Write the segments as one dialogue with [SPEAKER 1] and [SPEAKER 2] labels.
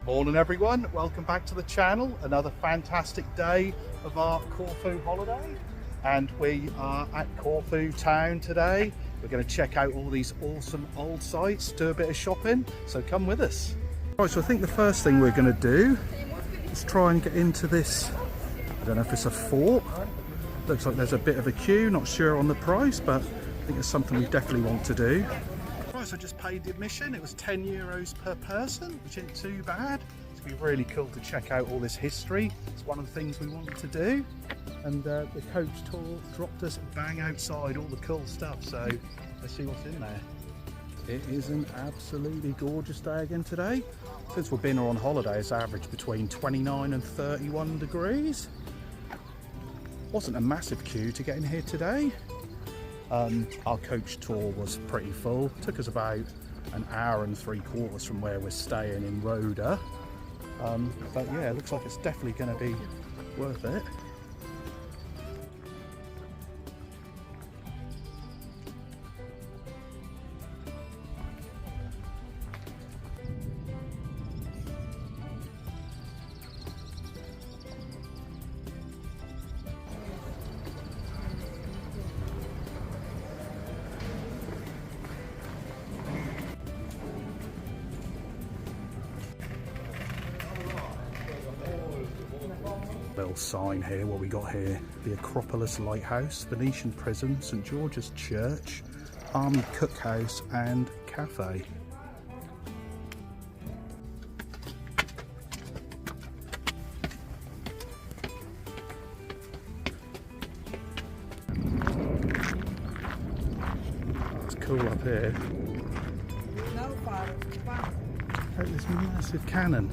[SPEAKER 1] Morning everyone, welcome back to the channel. Another fantastic day of our Corfu holiday, and we are at Corfu Town today. We're going to check out all these awesome old sites, do a bit of shopping, so come with us. Right, so I think the first thing we're going to do is try and get into this, I don't know if it's a fort. Looks like there's a bit of a queue, not sure on the price, but I think it's something we definitely want to do. Right, so I just paid the admission. It was €10 per person, which isn't too bad. It's going to be really cool to check out all this history. It's one of the things we wanted to do. And the coach tour dropped us bang outside all the cool stuff, so let's see what's in there. It is an absolutely gorgeous day again today. Since we've been on holiday, it's averaged between 29 and 31 degrees. Wasn't a massive queue to get in here today. Our coach tour was pretty full. Took us about an hour and 3/4 from where we're staying in Roda. But yeah, it looks like it's definitely going to be worth it. Little sign here, what we got here: the Acropolis Lighthouse, Venetian Prison, St George's Church, Army Cookhouse and Cafe. It's cool up here. Oh, this massive cannon.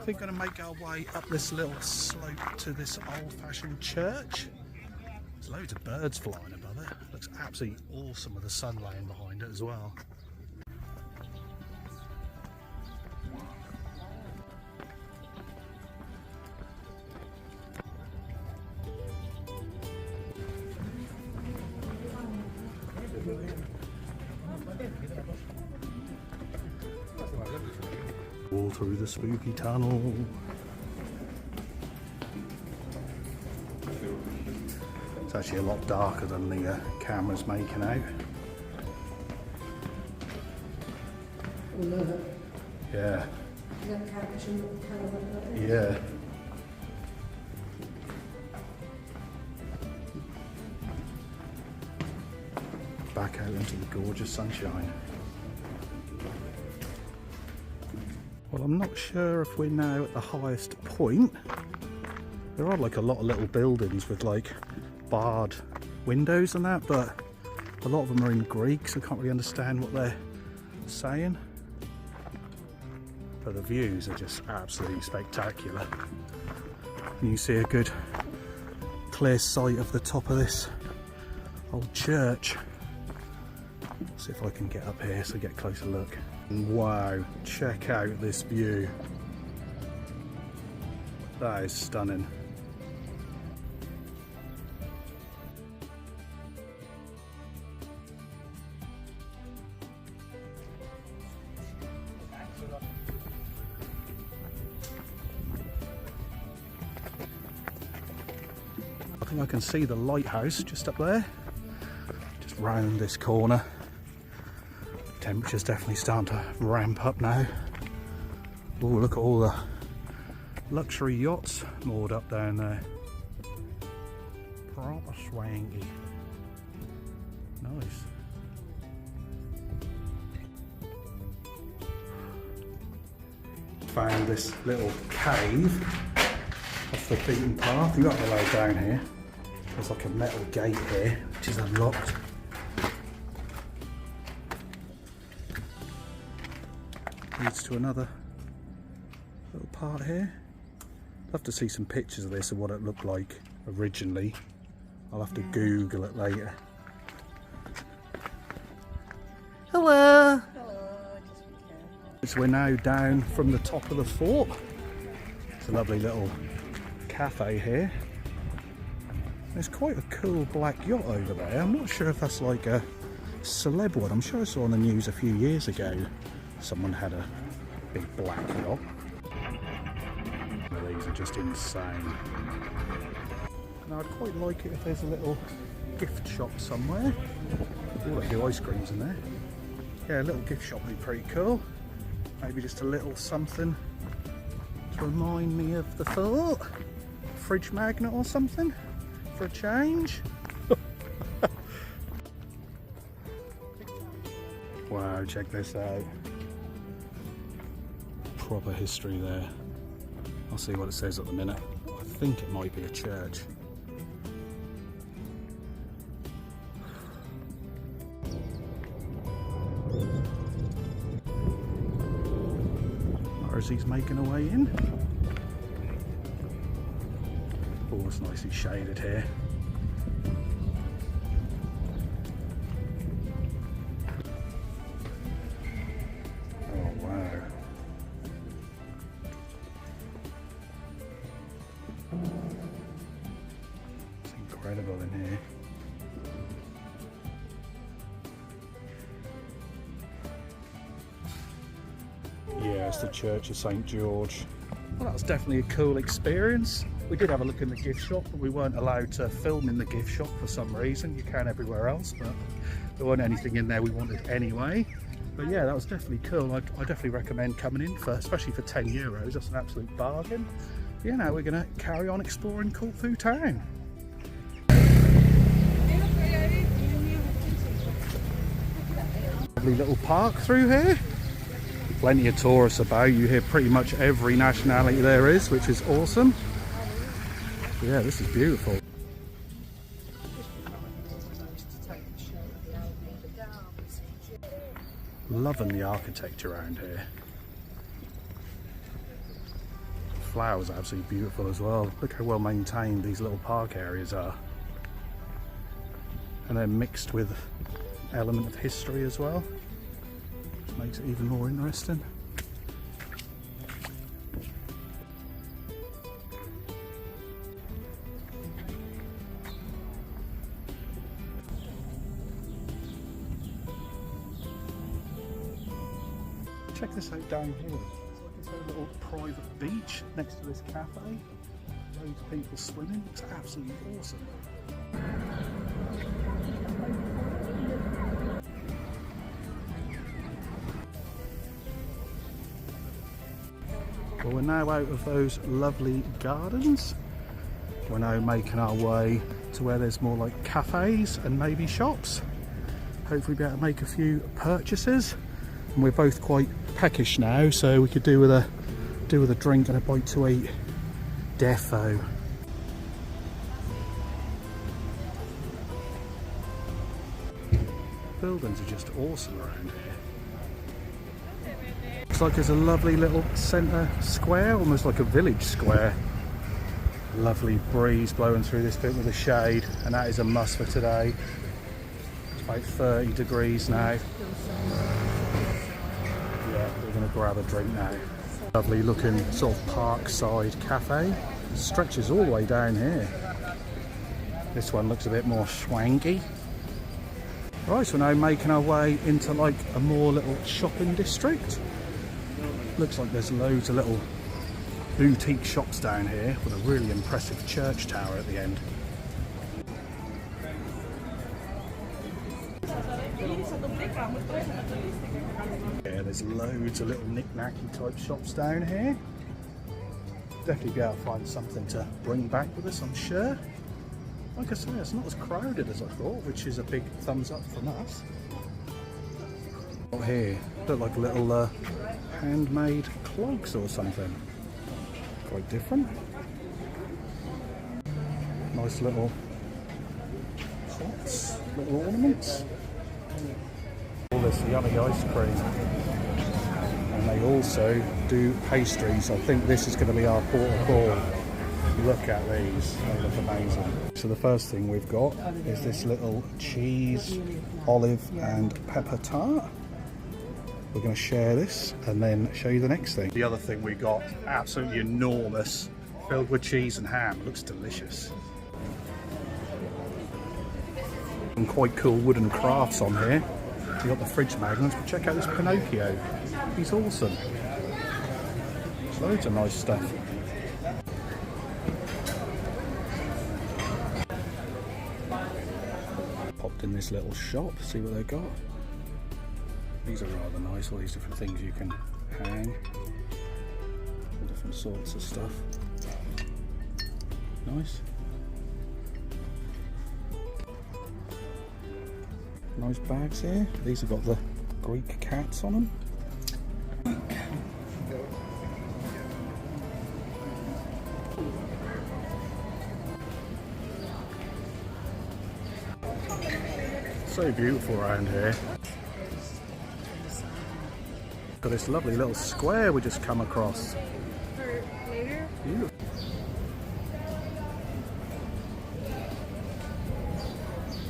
[SPEAKER 1] We're going to make our way up this little slope to this old-fashioned church. There's loads of birds flying above it. Looks absolutely awesome with the sun laying behind it as well. All through the spooky tunnel. It's actually a lot darker than the camera's making out. Yeah. Yeah. Back out into the gorgeous sunshine. Well, I'm not sure if we're now at the highest point. There are like a lot of little buildings with like barred windows and that, but a lot of them are in Greek, so I can't really understand what they're saying. But the views are just absolutely spectacular. And you see a good clear sight of the top of this old church. See if I can get up here so get a closer look. Wow, check out this view. That is stunning. I think I can see the lighthouse just up there, just round this corner. Temperature's definitely starting to ramp up now. Oh, look at all the luxury yachts moored up down there. Proper swanky. Nice. Found this little cave off the beaten path. You got to go down here. There's like a metal gate here, which is unlocked. Leads to another little part here. I'll have to see some pictures of this and what it looked like originally. I'll have to Google it later. Hello! So we're now down from the top of the fort. It's a lovely little cafe here. There's quite a cool black yacht over there. I'm not sure if that's like a celeb one. I'm sure I saw on the news a few years ago someone had a big black yacht. These are just insane. Now I'd quite like it if there's a little gift shop somewhere. Oh, they do ice creams in there. Yeah, a little gift shop would be pretty cool. Maybe just a little something to remind me of the thought. Fridge magnet or something for a change. Wow, check this out. Proper history there. I'll see what it says at the minute. I think it might be a church. He's making a way in. Oh, it's nicely shaded here. Oh wow. It's incredible in here. Yeah, it's the Church of St. George. Well, that was definitely a cool experience. We did have a look in the gift shop, but we weren't allowed to film in the gift shop for some reason. You can everywhere else, but there wasn't anything in there we wanted anyway. But yeah, that was definitely cool. I definitely recommend coming in for, especially for €10. That's an absolute bargain. Yeah, now we're going to carry on exploring Corfu Town. Lovely little park through here. Plenty of tourists about. You hear pretty much every nationality there is, which is awesome. Yeah, this is beautiful. Loving the architecture around here. Flowers are absolutely beautiful as well. Look how well maintained these little park areas are. And they're mixed with an element of history as well. Makes it even more interesting. Check this out down here. It's like a little private beach next to this cafe. Loads of people swimming. It's absolutely awesome. Well, we're now out of those lovely gardens. We're now making our way to where there's more like cafes and maybe shops. Hopefully be able to make a few purchases. And we're both quite peckish now, so we could do with a drink and a bite to eat. Defo. Buildings are just awesome around here. Looks like there's a lovely little centre square, almost like a village square. Lovely breeze blowing through this bit with the shade, and that is a must for today. It's about 30 degrees now. Yeah, we're going to grab a drink now. Lovely looking sort of parkside cafe. Stretches all the way down here. This one looks a bit more swanky. Right, so we're now making our way into like a more little shopping district. Looks like there's loads of little boutique shops down here with a really impressive church tower at the end. Yeah, there's loads of little knick-knacky type shops down here. Definitely be able to find something to bring back with us, I'm sure. Like I say, it's not as crowded as I thought, which is a big thumbs up from us. Out here, look like little handmade clogs or something. Quite different. Nice little pots, little ornaments. All this yummy ice cream. And they also do pastries. I think this is going to be our port of call. Look at these, they look amazing. So the first thing we've got is this little cheese, olive and pepper tart. We're going to share this and then show you the next thing. The other thing we got, absolutely enormous, filled with cheese and ham. Looks delicious. Some quite cool wooden crafts on here. You got the fridge magnets, but check out this Pinocchio. He's awesome. There's loads of nice stuff. Popped in this little shop, see what they've got. These are rather nice, all these different things you can hang. All different sorts of stuff. Nice. Nice bags here. These have got the Greek cats on them. So beautiful around here. Got this lovely little square we just come across.
[SPEAKER 2] For later?
[SPEAKER 1] Beautiful.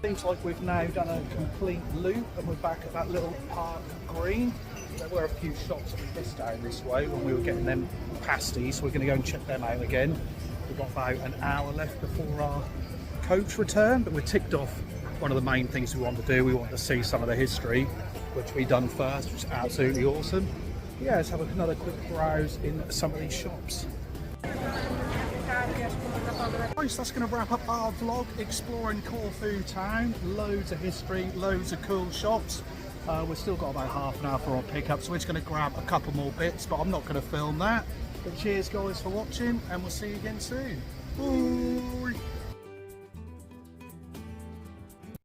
[SPEAKER 1] Seems like we've now done a complete loop and we're back at that little park green. There were a few shops that we missed down this way when we were getting them pasties, so we're going to go and check them out again. We've got about an hour left before our coach return, but we're ticked off one of the main things we want to do. We want to see some of the history, which we done first, which is absolutely awesome. Yeah, let's have another quick browse in some of these shops. Nice, that's going to wrap up our vlog exploring Corfu Town. Loads of history, loads of cool shops. We've still got about half an hour for our pickup, so we're just going to grab a couple more bits, but I'm not going to film that. But cheers guys for watching, and we'll see you again soon. Bye.